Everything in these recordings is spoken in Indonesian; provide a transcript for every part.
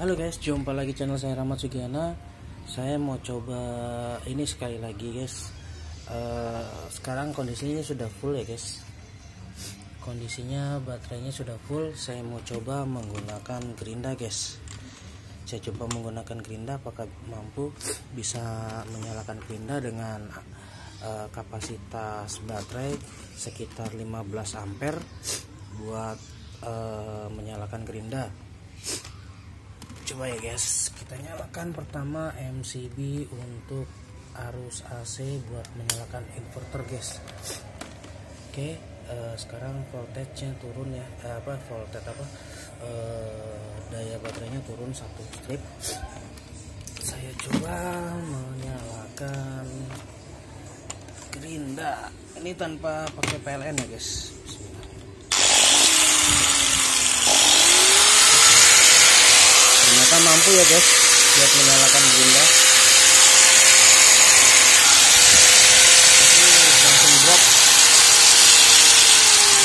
Halo guys, jumpa lagi channel saya Rahmat Sugiana. Saya mau coba ini sekali lagi guys. Sekarang kondisinya sudah full ya guys. Kondisinya baterainya sudah full. Saya mau coba menggunakan gerinda guys. Saya coba menggunakan gerinda, apakah mampu bisa menyalakan gerinda dengan kapasitas baterai sekitar 15 ampere buat menyalakan gerinda. Coba ya guys, kita nyalakan pertama MCB untuk arus AC buat menyalakan inverter guys. Oke, sekarang voltage-nya turun ya, daya baterainya turun 1 strip. Saya coba menyalakan gerinda ini tanpa pakai PLN ya guys. Ternyata mampu ya guys buat menyalakan gerinda. Langsung drop,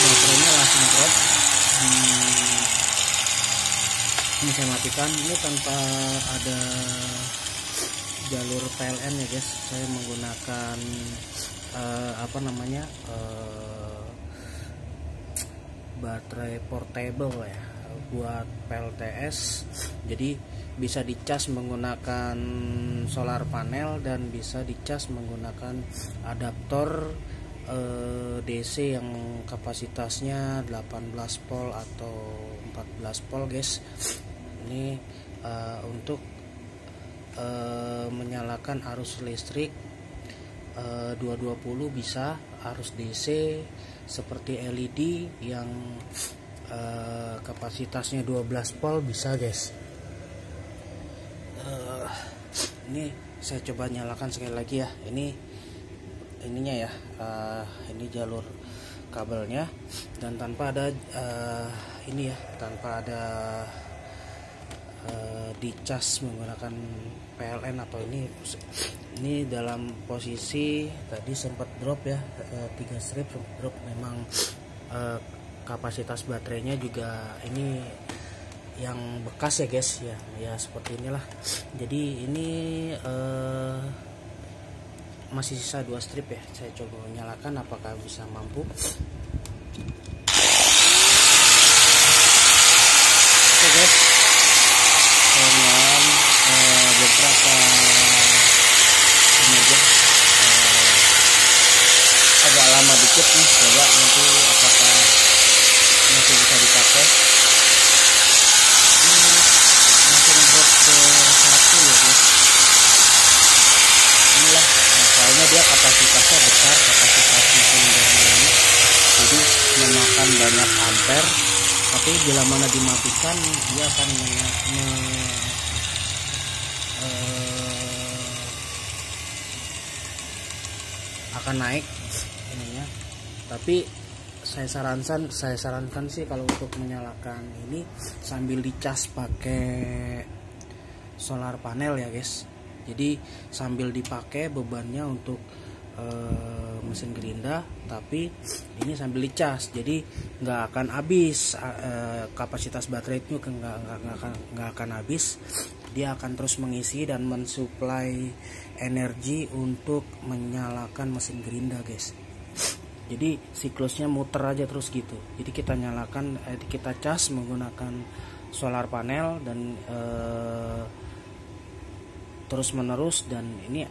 baterainya langsung drop. Ini saya matikan, ini tanpa ada jalur PLN ya guys. Saya menggunakan baterai portable ya buat PLTS. Jadi bisa dicas menggunakan solar panel dan bisa dicas menggunakan adaptor DC yang kapasitasnya 18 volt atau 14 volt guys. Ini untuk menyalakan arus listrik 220 bisa, arus DC seperti LED yang kapasitasnya 12 volt bisa guys. Ini saya coba nyalakan sekali lagi ya. Ininya ya, ini jalur kabelnya, dan tanpa ada tanpa ada dicas menggunakan PLN atau ini dalam posisi tadi sempat drop ya, 3 strip sempat drop. Memang kapasitas baterainya juga ini yang bekas ya guys ya seperti inilah. Jadi ini masih sisa 2 strip ya. Saya coba nyalakan apakah bisa mampu. Oke guys, dengan beberapa ini aja, agak lama dikit nih. Coba nanti apakah masih bisa dipakai. Langsung drop ke 1 ya guys. Inilah soalnya dia kapasitasnya besar, kapasitas mesin ini, jadi memakan banyak ampere. Tapi bila mana dimatikan dia akan akan naik ininya. Tapi saya sarankan sih kalau untuk menyalakan ini sambil dicas pakai solar panel ya guys. Jadi sambil dipakai bebannya untuk mesin gerinda, tapi ini sambil dicas, jadi nggak akan habis, kapasitas baterai itu nggak akan habis. Dia akan terus mengisi dan mensuplai energi untuk menyalakan mesin gerinda guys. Jadi siklusnya muter aja terus gitu. Jadi kita nyalakan, kita cas menggunakan solar panel dan terus menerus, dan ini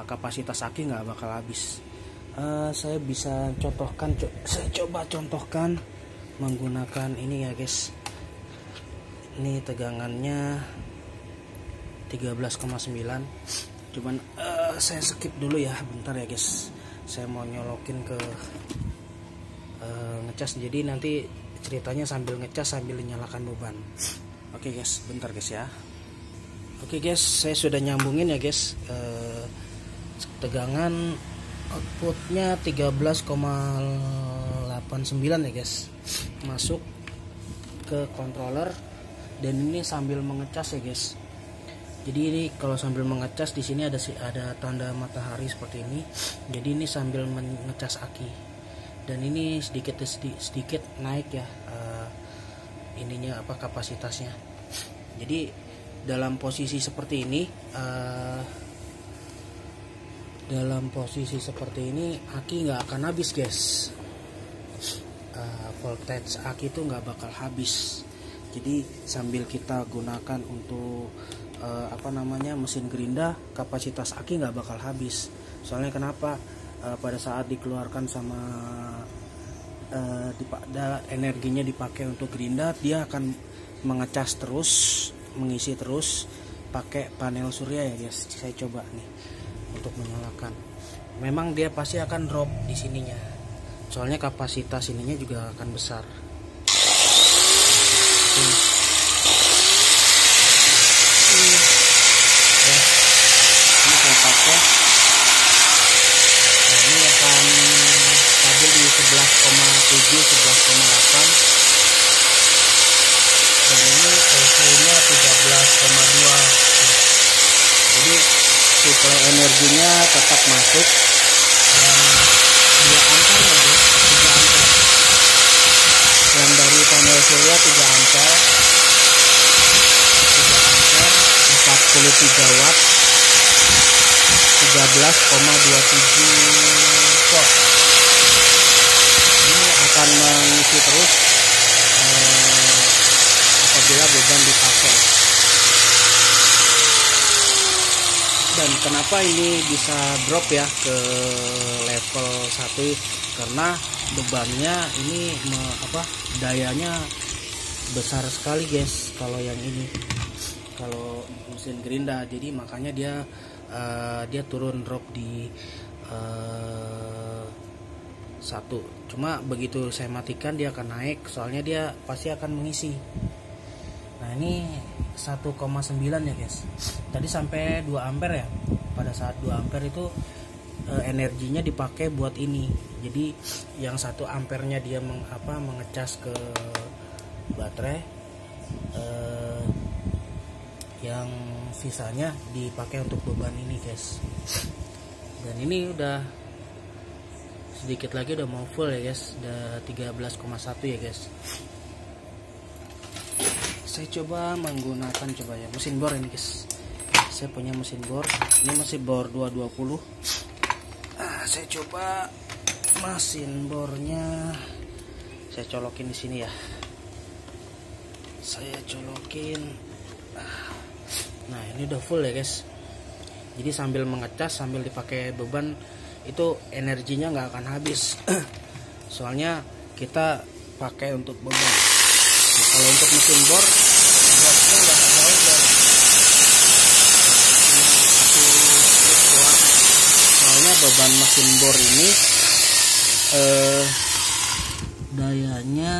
kapasitas aki nggak bakal habis. Saya bisa contohkan, saya coba contohkan menggunakan ini ya guys. Ini tegangannya 13,9. Cuman saya skip dulu ya, bentar ya guys. Saya mau nyolokin ke ngecas, jadi nanti ceritanya sambil ngecas sambil nyalakan beban. Oke guys, bentar guys ya. Oke guys, saya sudah nyambungin ya guys. Tegangan outputnya 13,89 ya guys, masuk ke controller, dan ini sambil mengecas ya guys. Jadi ini kalau sambil mengecas, di sini ada tanda matahari seperti ini. Jadi ini sambil mengecas aki, dan ini sedikit naik ya ininya kapasitasnya. Jadi dalam posisi seperti ini, aki nggak akan habis guys. Voltage aki itu nggak bakal habis. Jadi sambil kita gunakan untuk mesin gerinda, kapasitas aki nggak bakal habis. Soalnya kenapa? Pada saat dikeluarkan sama energinya dipakai untuk gerinda, dia akan mengecas terus, mengisi terus pakai panel surya ya guys. Saya coba nih untuk menyalakan. Memang dia pasti akan drop di sininya. Soalnya kapasitas ininya juga akan besar. Ini saya pakai. Ini akan stabil di 11,7, 11,8. Dan ini PV-nya 13,2. Jadi suplai energinya tetap masuk. Dan 2 ampere ya guys, 3 ampere. Yang dari panel surya 3 ampere, 43 watt, 13,27 volt. Ini akan mengisi terus apabila beban dipakai. Dan kenapa ini bisa drop ya ke level 1? Karena bebannya ini dayanya besar sekali guys kalau yang ini, kalau mesin gerinda. Jadi makanya dia turun drop di 1. Cuma begitu saya matikan dia akan naik, soalnya dia pasti akan mengisi. Nah ini 1,9 ya guys. Tadi sampai 2 ampere ya. Pada saat 2 ampere itu energinya dipakai buat ini. Jadi yang 1 ampernya dia mengecas ke baterai, yang sisanya dipakai untuk beban ini guys. Dan ini udah sedikit lagi udah mau full ya guys, udah 13,1 ya guys. Saya coba menggunakan ya mesin bor ini guys. Saya punya mesin bor, ini mesin bor 220. Saya coba mesin bornya, saya colokin di sini ya. Saya colokin. Nah ini udah full ya guys. Jadi sambil mengecas sambil dipakai beban itu energinya nggak akan habis. Soalnya kita pakai untuk beban. Nah, kalau untuk mesin bor dropnya nggak jauh guys. Soalnya beban mesin bor ini dayanya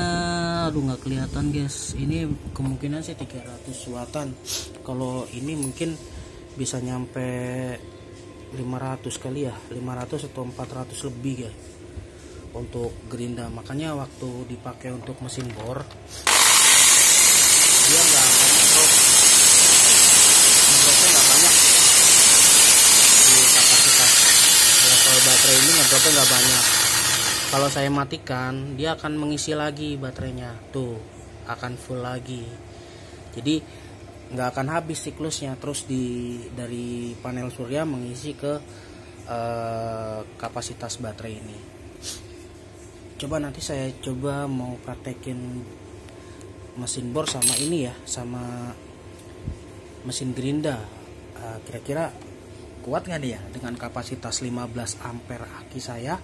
nggak kelihatan guys. Ini kemungkinan sih 300 wattan. Kalau ini mungkin bisa nyampe 500 kali ya, 500 atau 400 lebih ya untuk gerinda. Makanya waktu dipakai untuk mesin bor dia nggak akan ngedropnya nggak banyak. Di kapasitas level baterai ini ngedropnya nggak banyak. Kalau saya matikan dia akan mengisi lagi baterainya, tuh akan full lagi. Jadi nggak akan habis siklusnya, terus dari panel surya mengisi ke kapasitas baterai ini. Coba nanti saya coba mau praktekin mesin bor sama ini ya, sama mesin gerinda. Kira-kira kuat nggak nih ya dengan kapasitas 15 ampere aki saya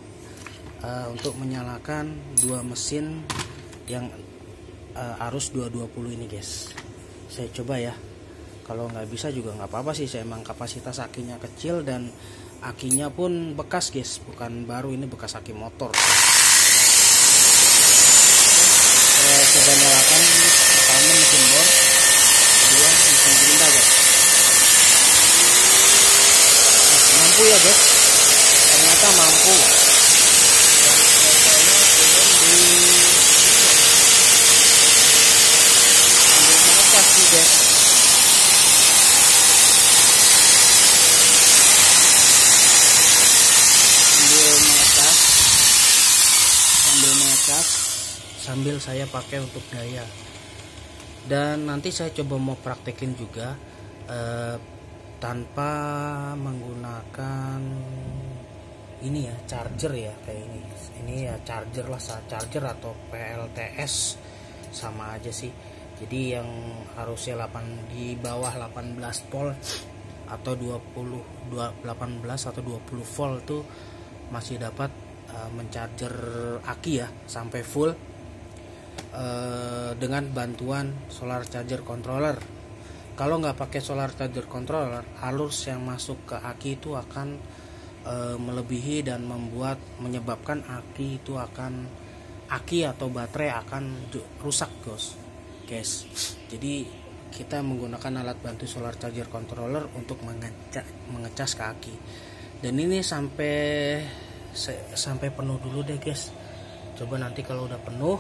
untuk menyalakan 2 mesin yang arus 220 ini guys. Saya coba ya. Kalau nggak bisa juga nggak apa-apa sih. Saya emang kapasitas akinya kecil dan akinya pun bekas guys, bukan baru, ini bekas aki motor. Saya coba nyalakan pertama mesin bor, kedua mesin gerinda guys. Mampu ya guys, ternyata mampu. Sambil saya pakai untuk daya. Dan nanti saya coba mau praktekin juga tanpa menggunakan ini ya, charger ya, kayak ini ya, charger lah, charger atau PLTS sama aja sih. Jadi yang harusnya di bawah 18 volt atau 18 atau 20 volt tuh masih dapat mencharger aki ya sampai full dengan bantuan solar charger controller. Kalau nggak pakai solar charger controller, arus yang masuk ke aki itu akan melebihi dan menyebabkan aki atau baterai akan rusak guys. Jadi kita menggunakan alat bantu solar charger controller untuk mengecas ke aki. Dan ini sampai penuh dulu deh guys. Coba nanti kalau udah penuh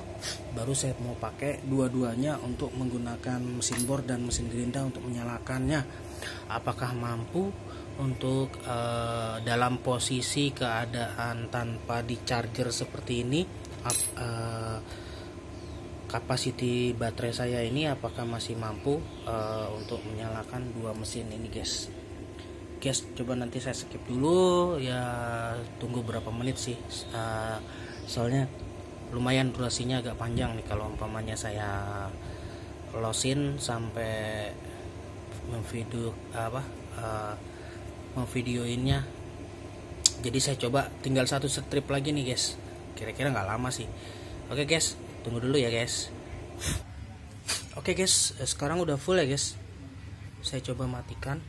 baru saya mau pakai dua-duanya untuk menggunakan mesin bor dan mesin gerinda untuk menyalakannya. Apakah mampu untuk dalam posisi keadaan tanpa di charger seperti ini, kapasiti baterai saya ini apakah masih mampu untuk menyalakan dua mesin ini guys. Coba nanti saya skip dulu ya, tunggu berapa menit sih, soalnya lumayan durasinya agak panjang nih kalau umpamanya saya losin sampai memvideoinnya. Jadi saya coba tinggal satu strip lagi nih guys, kira-kira nggak lama sih. Oke guys, tunggu dulu ya guys. Oke guys, sekarang udah full ya guys. Saya coba matikan,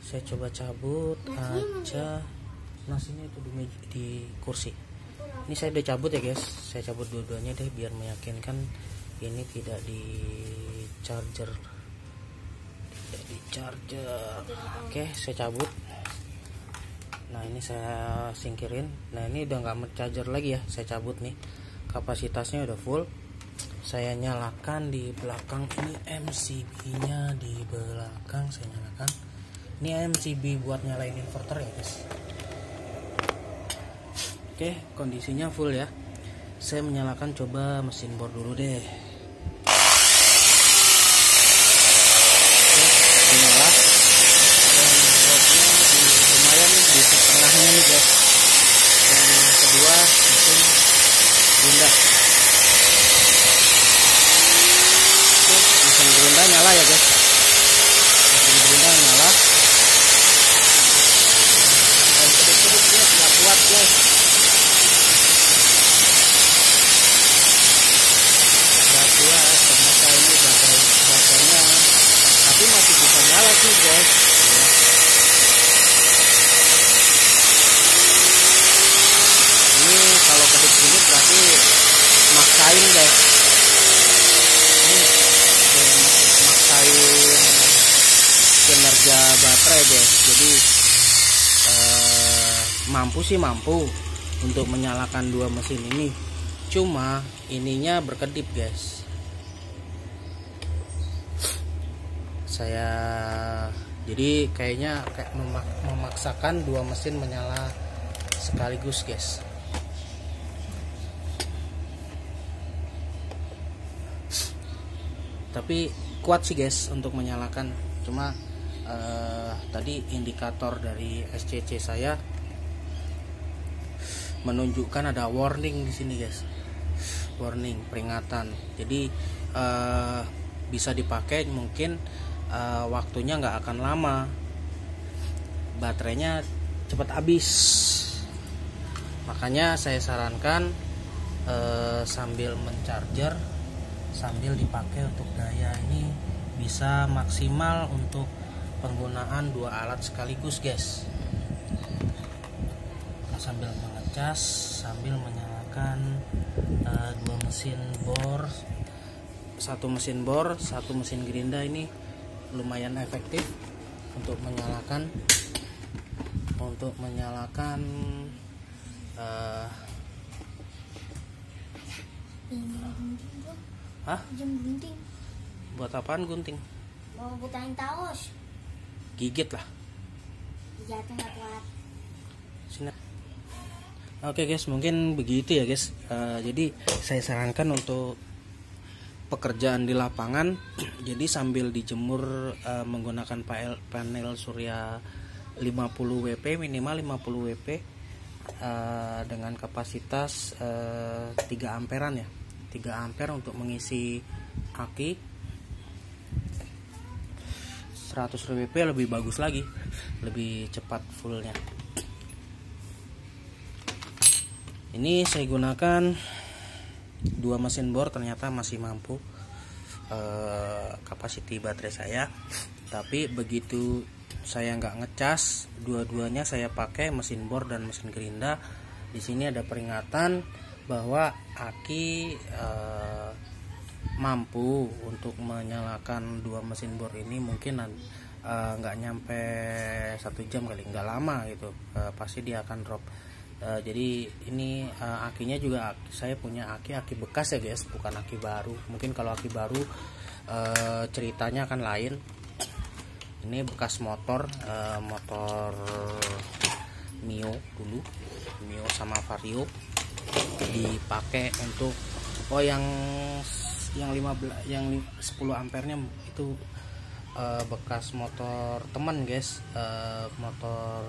saya coba cabut aja nasinya itu di kursi. Ini saya udah cabut ya guys, saya cabut dua-duanya deh biar meyakinkan ini tidak di charger. Oke, saya cabut. Nah ini saya singkirin. Nah ini udah nggak charger lagi ya, saya cabut nih. Kapasitasnya udah full. Saya nyalakan di belakang, ini MCB nya di belakang saya nyalakan. Ini MCB buat nyalain inverter ya guys. Oke, kondisinya full ya. Saya menyalakan, coba mesin bor dulu deh. Oke, nyala. Dan bornya lumayan di setengahnya nih guys. Dan yang kedua mesin gerinda. Oke, mesin gerinda nyala ya guys. Mesin gerinda nyala. Dan kedip-kedip dia tidak kuat guys. Ternyata ini baterainya tapi masih bisa nyala sih guys. Ini kalau kedip-kedip berarti maksain guys. Ini maksain kinerja baterai guys. Jadi mampu untuk menyalakan dua mesin ini. Cuma ininya berkedip guys. Jadi kayaknya kayak memaksakan dua mesin menyala sekaligus guys. Tapi kuat sih guys untuk menyalakan. Cuma tadi indikator dari SCC saya menunjukkan ada warning di sini guys. Warning, peringatan. Jadi bisa dipakai mungkin waktunya nggak akan lama, baterainya cepat habis. Makanya saya sarankan sambil mencharger sambil dipakai untuk daya ini bisa maksimal untuk penggunaan dua alat sekaligus guys. Sambil mengecas, sambil menyalakan dua mesin bor, satu mesin bor, satu mesin gerinda, ini lumayan efektif untuk menyalakan jam gunting. Buat apaan gunting? Mau butahin taos. Gigit lah. Jatuh nggak kuat. Sini. Oke guys, mungkin begitu ya guys. Jadi saya sarankan untuk pekerjaan di lapangan. Jadi sambil dijemur menggunakan panel surya 50 WP, minimal 50 WP dengan kapasitas 3 amperan ya, 3 ampere untuk mengisi aki. 100 WP lebih bagus lagi, lebih cepat fullnya. Ini saya gunakan 2 mesin bor, ternyata masih mampu kapasiti baterai saya. Tapi begitu saya nggak ngecas, dua-duanya saya pakai mesin bor dan mesin gerinda. Di sini ada peringatan bahwa aki mampu untuk menyalakan 2 mesin bor ini. Mungkin nggak nyampe 1 jam kali, nggak lama gitu, pasti dia akan drop. Jadi ini akinya juga saya punya aki bekas ya guys, bukan aki baru. Mungkin kalau aki baru ceritanya akan lain. Ini bekas motor Mio dulu, Mio sama Vario, dipakai untuk yang 10 ampernya itu bekas motor teman guys, motor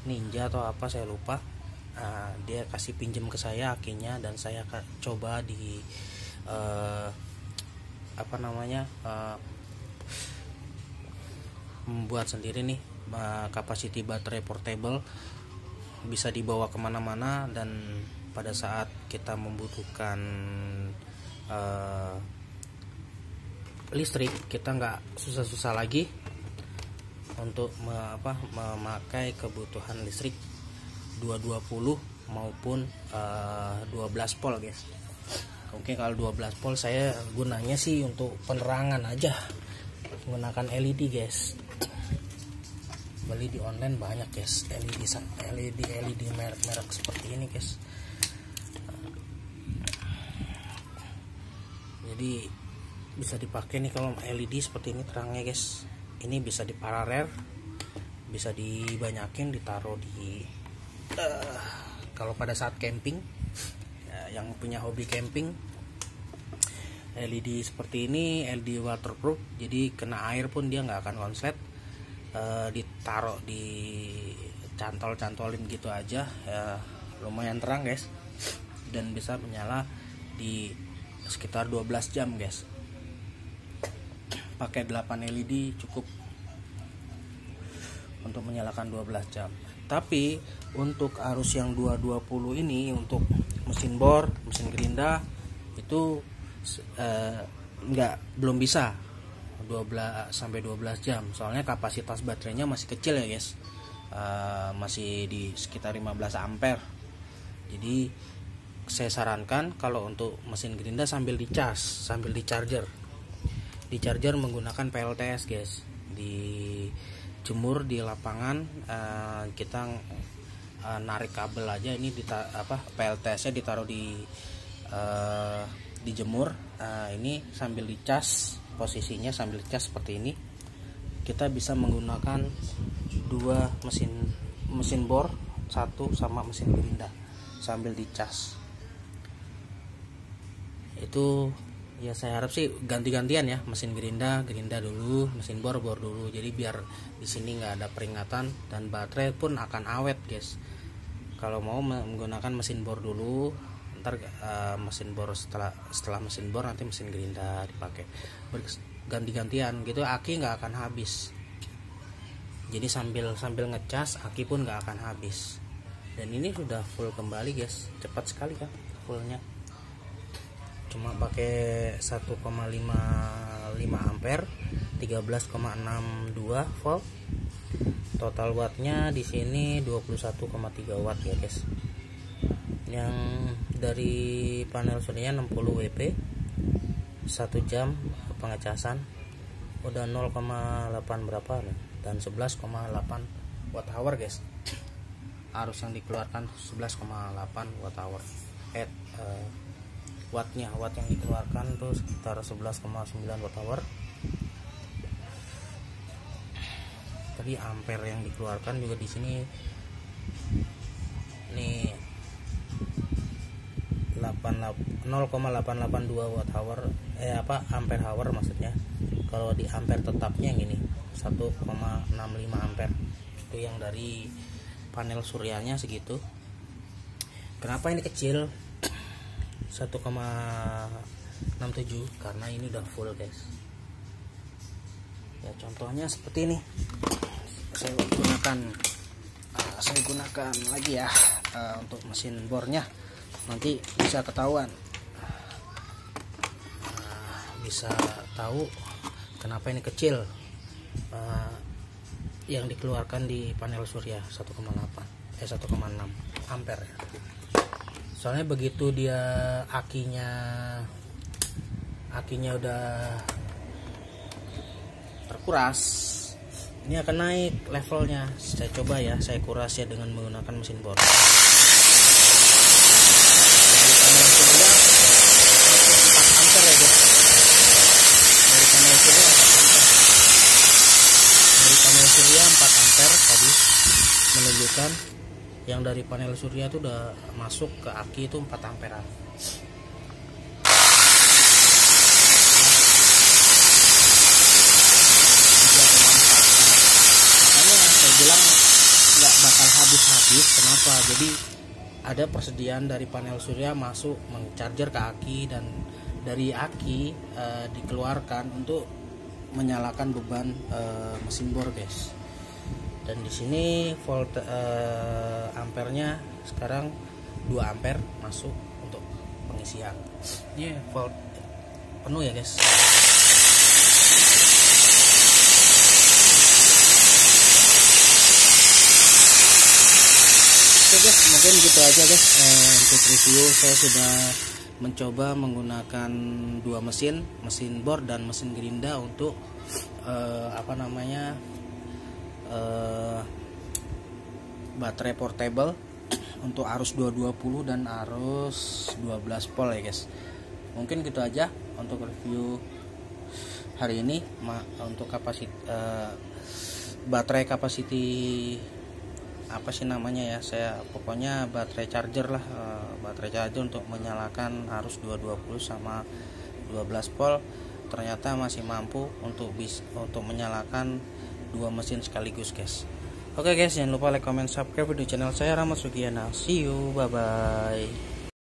Ninja atau apa saya lupa. Dia kasih pinjem ke saya akinya, dan saya coba di membuat sendiri nih, capacity baterai portable, bisa dibawa kemana-mana. Dan pada saat kita membutuhkan listrik, kita nggak susah-susah lagi untuk memakai kebutuhan listrik 220 maupun 12 volt guys. Oke, kalau 12 volt saya gunanya sih untuk penerangan aja, menggunakan LED guys. Beli di online banyak guys, LED merek seperti ini guys. Jadi bisa dipakai nih kalau LED seperti ini terangnya guys. Ini bisa diparalel, bisa dibanyakin, ditaruh di kalau pada saat camping ya, yang punya hobi camping. LED seperti ini LED waterproof, jadi kena air pun dia nggak akan konslet. Ditaruh di cantolin gitu aja ya, lumayan terang guys, dan bisa menyala di sekitar 12 jam guys. Pakai 8 LED cukup untuk menyalakan 12 jam. Tapi untuk arus yang 220 ini, untuk mesin bor, mesin gerinda itu belum bisa 12 jam. Soalnya kapasitas baterainya masih kecil ya guys, masih di sekitar 15 ampere. Jadi saya sarankan kalau untuk mesin gerinda sambil dicas, sambil di charger menggunakan PLTS guys. Dijemur di lapangan, kita narik kabel aja. Ini PLTS nya ditaruh dijemur. Ini sambil dicas, posisinya sambil dicas seperti ini. Kita bisa menggunakan 2 mesin bor, 1 sama mesin gerinda sambil dicas. Itu ya, saya harap sih ganti-gantian ya, mesin gerinda dulu, mesin bor dulu. Jadi biar di sini nggak ada peringatan, dan baterai pun akan awet guys. Kalau mau menggunakan mesin bor dulu, ntar mesin bor setelah mesin bor nanti mesin gerinda dipakai, ganti-gantian gitu, aki nggak akan habis. Jadi sambil ngecas, aki pun nggak akan habis. Dan ini sudah full kembali guys, cepat sekali kan fullnya. Cuma pakai 1,55 ampere, 13,62 volt. Total wattnya di sini 21,3 watt ya guys. Yang dari panel suryanya 60 WP, 1 jam pengecasan udah 0,8 berapa nih, dan 11,8 watt hour guys. Arus yang dikeluarkan 11,8 watt hour. Watt yang dikeluarkan tuh sekitar 11,9 watt hour. Tadi ampere yang dikeluarkan juga di sini nih 8 watt hour, ampere hour maksudnya. Kalau di ampere tetapnya yang ini 1,65 ampere. Itu yang dari panel suryanya segitu. Kenapa ini kecil 1,67? Karena ini udah full guys. Ya contohnya seperti ini. Saya gunakan lagi ya untuk mesin bornya, nanti bisa ketahuan, bisa tahu kenapa ini kecil. Yang dikeluarkan di panel surya 1,6 ampere ya. Soalnya begitu dia akinya udah terkuras, ini akan naik levelnya. Saya coba ya, saya kuras ya dengan menggunakan mesin bor. Dari panel surya 4 ampere ya guys. Dari panel surya 4 ampere. Dari panel surya 4 ampere tadi menunjukkan yang dari panel surya itu udah masuk ke aki itu 4 amperan. Bilang nggak bakal habis-habis. Kenapa? Jadi ada persediaan dari panel surya masuk mencharger ke aki, dan dari aki dikeluarkan untuk menyalakan beban mesin bor guys. Dan di sini volt ampernya sekarang 2 ampere masuk untuk pengisian. Ini volt penuh ya guys. Guys, mungkin gitu aja guys untuk review. Saya sudah mencoba menggunakan dua mesin bor dan mesin gerinda untuk baterai portable untuk arus 220 dan arus 12 volt ya guys. Mungkin gitu aja untuk review hari ini. Untuk baterai capacity apa sih namanya ya, saya pokoknya baterai charger lah, baterai charger untuk menyalakan arus 220 sama 12 volt ternyata masih mampu untuk menyalakan dua mesin sekaligus guys. Oke guys, jangan lupa like, comment, subscribe di channel saya Rahmat Sugiana. See you, bye bye.